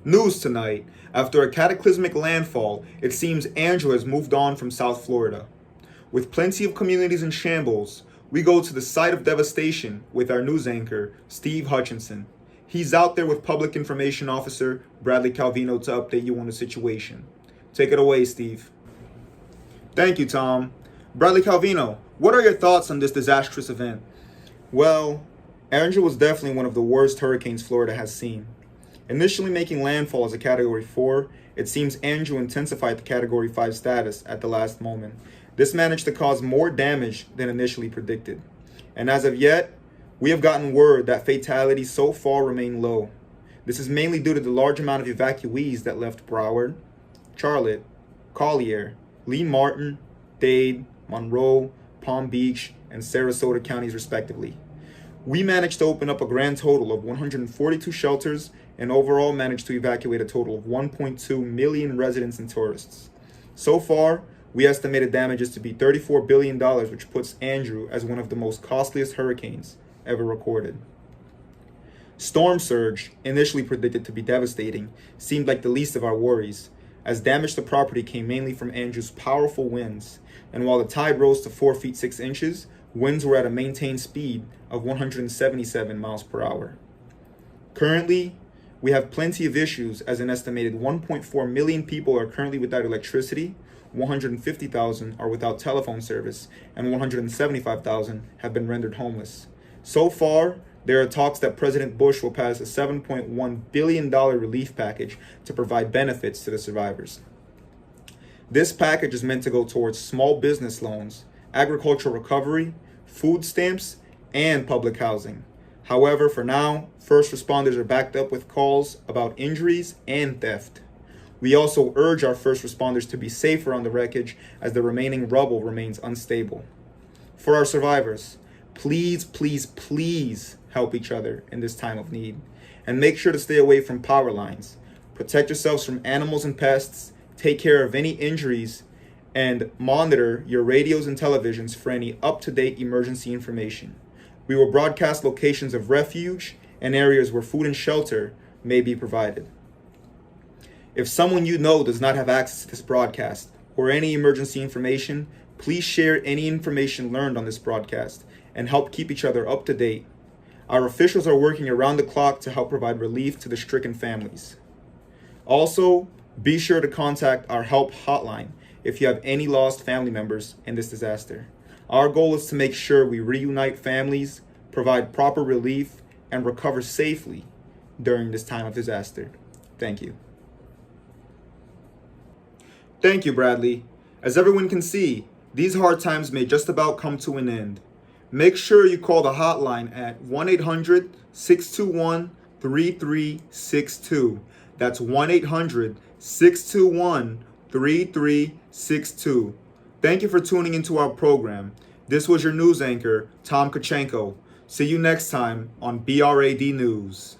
News tonight. After a cataclysmic landfall, it seems Andrew has moved on from South Florida. With plenty of communities in shambles, we go to the site of devastation with our news anchor, Steve Hutchinson. He's out there with Public Information Officer Bradley Calvino to update you on the situation. Take it away, Steve. Thank you, Tom. Bradley Calvino, what are your thoughts on this disastrous event? Well, Andrew was definitely one of the worst hurricanes Florida has seen. Initially making landfall as a Category 4, it seems Andrew intensified the Category 5 status at the last moment. This managed to cause more damage than initially predicted. And as of yet, we have gotten word that fatalities so far remain low. This is mainly due to the large amount of evacuees that left Broward, Charlotte, Collier, Lee Martin, Dade, Monroe, Palm Beach, and Sarasota counties respectively. We managed to open up a grand total of 142 shelters and overall managed to evacuate a total of 1.2 million residents and tourists. So far, we estimated damages to be $34 billion, which puts Andrew as one of the most costliest hurricanes ever recorded. Storm surge, initially predicted to be devastating, seemed like the least of our worries, as damage to property came mainly from Andrew's powerful winds, and while the tide rose to 4 feet 6 inches, winds were at a maintained speed of 177 miles per hour. Currently, we have plenty of issues as an estimated 1.4 million people are currently without electricity, 150,000 are without telephone service, and 175,000 have been rendered homeless. So far, there are talks that President Bush will pass a $7.1 billion relief package to provide benefits to the survivors. This package is meant to go towards small business loans, agricultural recovery, food stamps, and public housing. However, for now, first responders are backed up with calls about injuries and theft. We also urge our first responders to be safer on the wreckage as the remaining rubble remains unstable. For our survivors, please, please, please help each other in this time of need. And make sure to stay away from power lines. Protect yourselves from animals and pests, take care of any injuries, and monitor your radios and televisions for any up-to-date emergency information. We will broadcast locations of refuge and areas where food and shelter may be provided. If someone you know does not have access to this broadcast or any emergency information, please share any information learned on this broadcast and help keep each other up to date. Our officials are working around the clock to help provide relief to the stricken families. Also, be sure to contact our help hotline if you have any lost family members in this disaster. Our goal is to make sure we reunite families, provide proper relief, and recover safely during this time of disaster. Thank you. Thank you, Bradley. As everyone can see, these hard times may just about come to an end. Make sure you call the hotline at 1-800-621-3362. That's 1-800-621-3362. Thank you for tuning into our program. This was your news anchor, Tom Kachenko. See you next time on BRAD News.